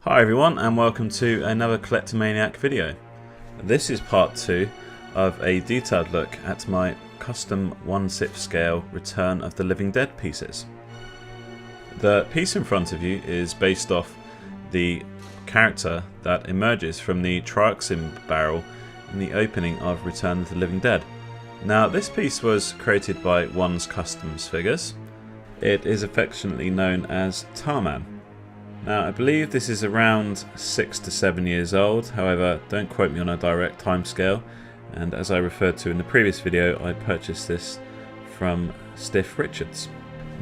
Hi everyone, and welcome to another Collectomaniac video. This is part 2 of a detailed look at my custom 1/6 scale Return of the Living Dead pieces. The piece in front of you is based off the character that emerges from the trioxin barrel in the opening of Return of the Living Dead. Now, this piece was created by One's Customs Figures. It is affectionately known as Tarman. Now, I believe this is around 6 to 7 years old, however don't quote me on a direct timescale, and as I referred to in the previous video, I purchased this from Stiff Richards.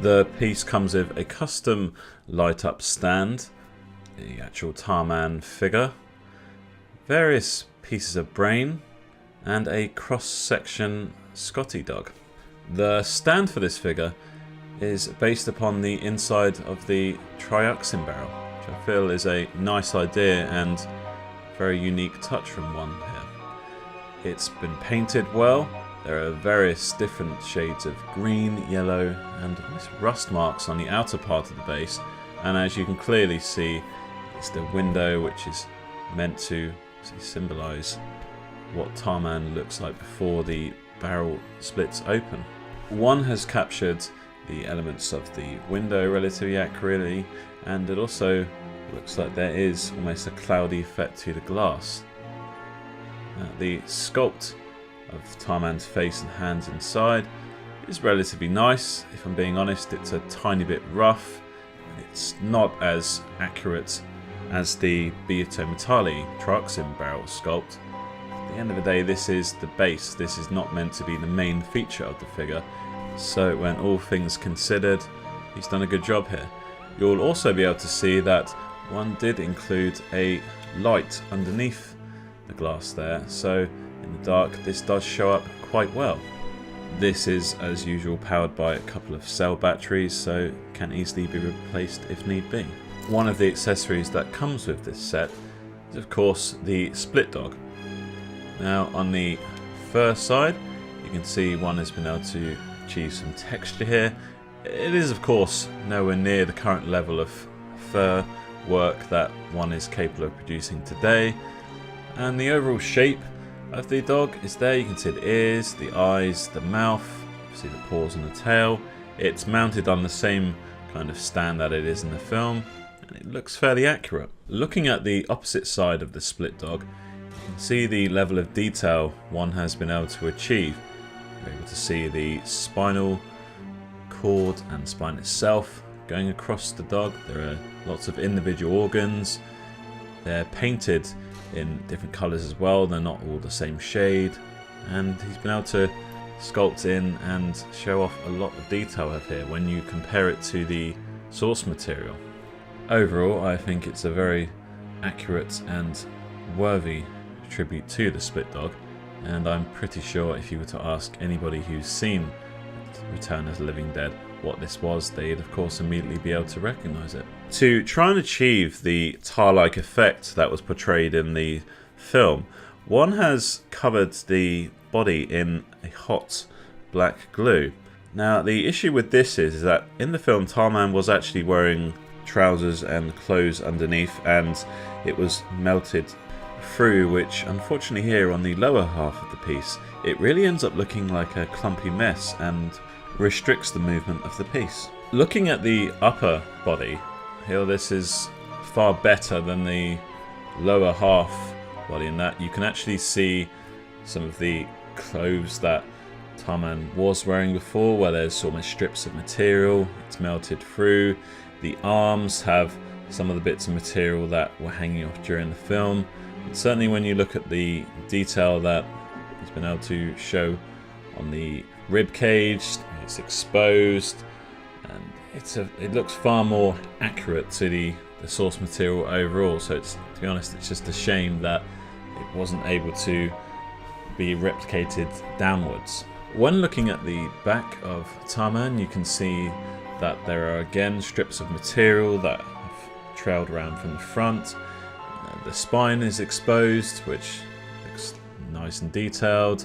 The piece comes with a custom light up stand, the actual Tarman figure, various pieces of brain, and a cross-section Scotty dog. The stand for this figure is based upon the inside of the trioxin barrel, which I feel is a nice idea and very unique touch from One here. It's been painted well. There are various different shades of green, yellow, and almost rust marks on the outer part of the base, and as you can clearly see, it's the window which is meant to symbolise what Tarman looks like before the barrel splits open. One has captured the elements of the window relatively accurately, and it also looks like there is almost a cloudy effect to the glass. The sculpt of Tarman's face and hands inside is relatively nice. If I'm being honest, it's a tiny bit rough. It's not as accurate as the Betomatali trioxin barrel sculpt. At the end of the day, this is the base. This is not meant to be the main feature of the figure. So when all things considered, he's done a good job here. You'll also be able to see that One did include a light underneath the glass there, so in the dark this does show up quite well. This is as usual powered by a couple of cell batteries, so can easily be replaced if need be. One of the accessories that comes with this set is of course the split dog. Now on the fur side you can see One has been able to achieve some texture here. It is of course nowhere near the current level of fur work that One is capable of producing today, and the overall shape of the dog is there. You can see the ears, the eyes, the mouth, see the paws and the tail. It's mounted on the same kind of stand that it is in the film, and it looks fairly accurate. Looking at the opposite side of the split dog, you can see the level of detail One has been able to achieve. You're able to see the spinal cord and spine itself going across the dog. There are lots of individual organs. They're painted in different colours as well. They're not all the same shade. And he's been able to sculpt in and show off a lot of detail of here when you compare it to the source material. Overall, I think it's a very accurate and worthy tribute to the split dog. And I'm pretty sure if you were to ask anybody who's seen Return of the Living Dead what this was, they'd of course immediately be able to recognise it. To try and achieve the tar-like effect that was portrayed in the film, One has covered the body in a hot black glue. Now the issue with this is that in the film Tarman was actually wearing trousers and clothes underneath, and it was melted through, which unfortunately here on the lower half of the piece it really ends up looking like a clumpy mess and restricts the movement of the piece. Looking at the upper body here, this is far better than the lower half body in that you can actually see some of the clothes that Tarman was wearing before, where there's almost strips of material, it's melted through. The arms have some of the bits of material that were hanging off during the film. Certainly when you look at the detail that he's been able to show on the ribcage, it's exposed, and it looks far more accurate to the source material overall. So to be honest, it's just a shame that it wasn't able to be replicated downwards. When looking at the back of Tarman, you can see that there are again strips of material that have trailed around from the front. The spine is exposed, which looks nice and detailed.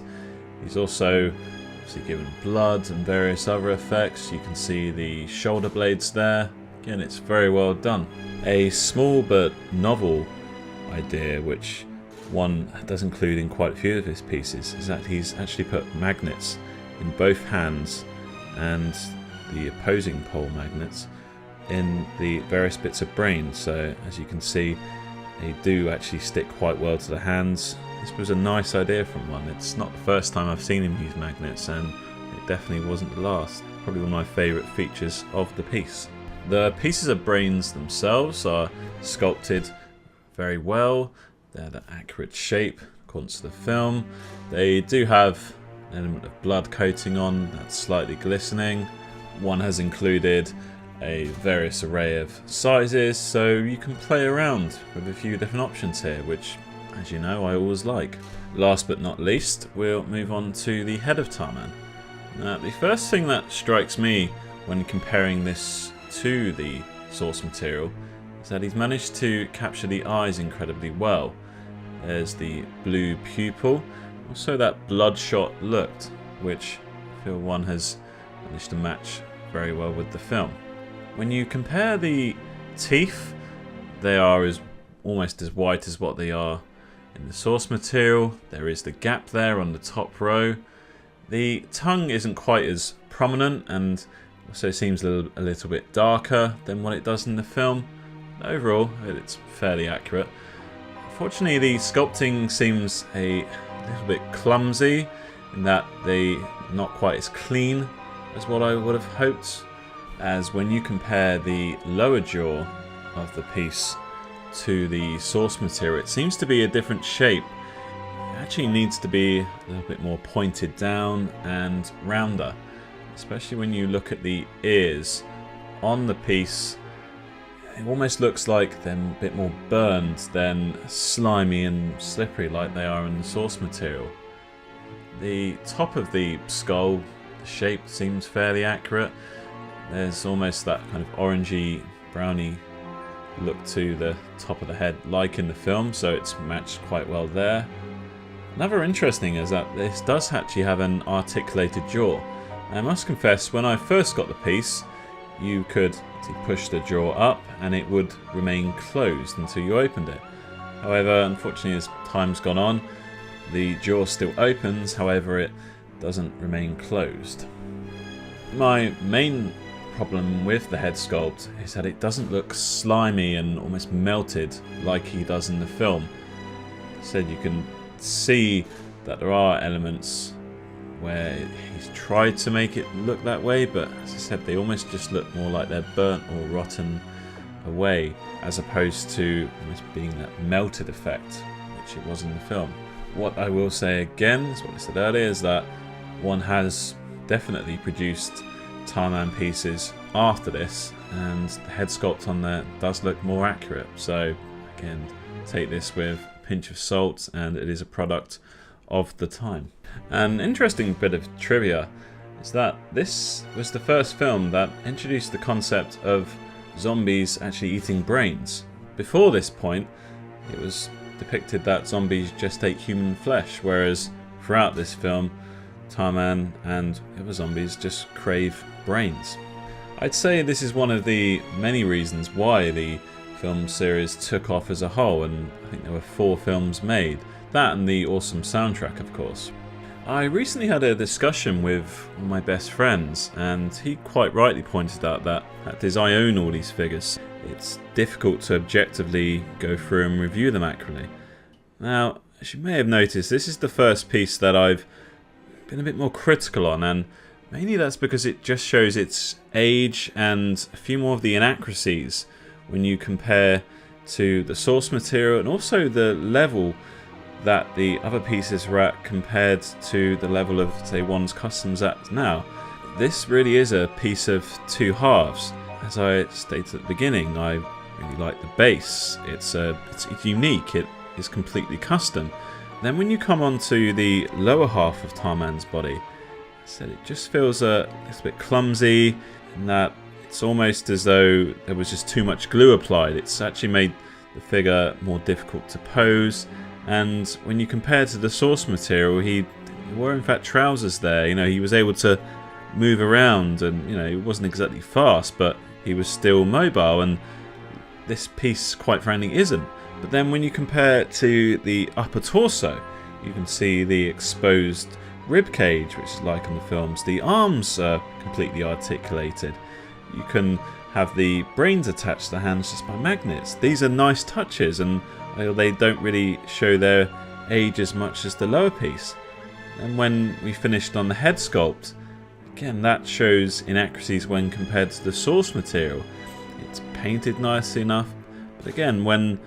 He's also obviously given blood and various other effects. You can see the shoulder blades there, Again, it's very well done. A small but novel idea, which one does include in quite a few of his pieces, is that he's actually put magnets in both hands and the opposing pole magnets in the various bits of brain. So as you can see, they do actually stick quite well to the hands. This was a nice idea from one. It's not the first time I've seen him use magnets, and it definitely wasn't the last. Probably one of my favourite features of the piece. The pieces of brains themselves are sculpted very well. They're the accurate shape according to the film. They do have an element of blood coating on that's slightly glistening. One has included a various array of sizes, so you can play around with a few different options here, which, as you know, I always like. Last but not least, we'll move on to the head of Tarman. Now, the first thing that strikes me when comparing this to the source material is that he's managed to capture the eyes incredibly well. There's the blue pupil, also that bloodshot look, which I feel one has managed to match very well with the film. When you compare the teeth, they are almost as white as what they are in the source material. There is the gap there on the top row. The tongue isn't quite as prominent and also seems a little bit darker than what it does in the film. Overall, it's fairly accurate. Unfortunately, the sculpting seems a little bit clumsy in that they're not quite as clean as what I would have hoped, as when you compare the lower jaw of the piece to the source material, it seems to be a different shape. It actually needs to be a little bit more pointed down and rounder, especially when you look at the ears on the piece. It almost looks like they're a bit more burned than slimy and slippery like they are in the source material. The top of the skull, the shape seems fairly accurate. There's almost that kind of orangey, browny look to the top of the head like in the film, so it's matched quite well there. Another interesting is that this does actually have an articulated jaw. I must confess, when I first got the piece, you could push the jaw up and it would remain closed until you opened it. However, unfortunately, as time's gone on, the jaw still opens, however it doesn't remain closed. My main problem with the head sculpt is that it doesn't look slimy and almost melted like he does in the film. As I said, you can see that there are elements where he's tried to make it look that way, but as I said, they almost just look more like they're burnt or rotten away, as opposed to almost being that melted effect which it was in the film. What I will say again, is what I said earlier, is that one has definitely produced Tarman pieces after this, and the head sculpt on there does look more accurate. So again, take this with a pinch of salt, and it is a product of the time. An interesting bit of trivia is that this was the first film that introduced the concept of zombies actually eating brains. Before this point, it was depicted that zombies just ate human flesh, whereas throughout this film, Tarman and other zombies just crave brains. I'd say this is one of the many reasons why the film series took off as a whole, and I think there were 4 films made. That and the awesome soundtrack, of course. I recently had a discussion with one of my best friends, and he quite rightly pointed out that as I own all these figures, it's difficult to objectively go through and review them accurately. Now, as you may have noticed, this is the first piece that I've been a bit more critical on, and mainly that's because it just shows its age and a few more of the inaccuracies when you compare to the source material, and also the level that the other pieces were at compared to the level of, say, one's customs at now. This really is a piece of 2 halves. As I stated at the beginning, I really like the base. It's unique, it is completely custom. Then when you come on to the lower half of Tarman's body, I said it just feels a little bit clumsy, in that it's almost as though there was just too much glue applied. It's actually made the figure more difficult to pose. And when you compare to the source material, he wore in fact trousers there. You know, he was able to move around, and you know, it wasn't exactly fast, but he was still mobile, and this piece quite frankly isn't. But then when you compare it to the upper torso, you can see the exposed ribcage, which is like in the films. The arms are completely articulated. You can have the brains attached to the hands just by magnets. These are nice touches, and they don't really show their age as much as the lower piece. And when we finished on the head sculpt, again, that shows inaccuracies when compared to the source material. It's painted nicely enough, but again, when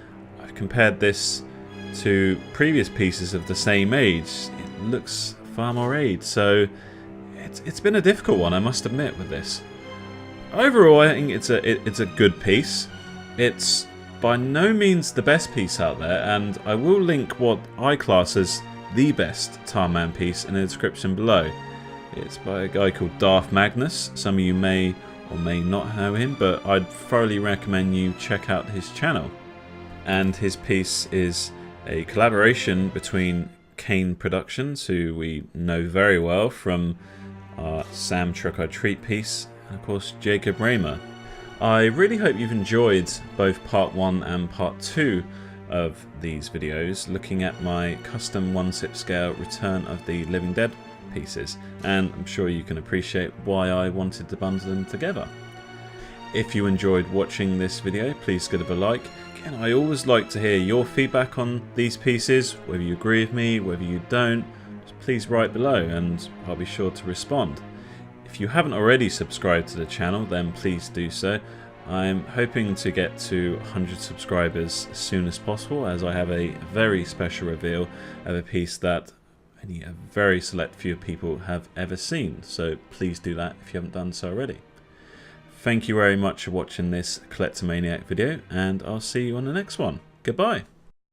I've compared this to previous pieces of the same age, it looks far more aged. So it's been a difficult one, I must admit, with this. Overall, I think it's a good piece. It's by no means the best piece out there, and I will link what I class as the best Tarman piece in the description below. It's by a guy called Darth Magnus. Some of you may or may not know him, but I'd thoroughly recommend you check out his channel. And his piece is a collaboration between Kane Productions, who we know very well from our Sam Truck or Treat piece, and of course Jacob Raymer. I really hope you've enjoyed both part 1 and part 2 of these videos, looking at my custom 1/6 scale Return of the Living Dead pieces, and I'm sure you can appreciate why I wanted to bundle them together. If you enjoyed watching this video, please give it a like. Again, I always like to hear your feedback on these pieces, whether you agree with me, whether you don't. Please write below and I'll be sure to respond. If you haven't already subscribed to the channel, then please do so. I'm hoping to get to 100 subscribers as soon as possible, as I have a very special reveal of a piece that only a very select few people have ever seen. So please do that if you haven't done so already. Thank you very much for watching this Collectomaniac video, and I'll see you on the next one. Goodbye.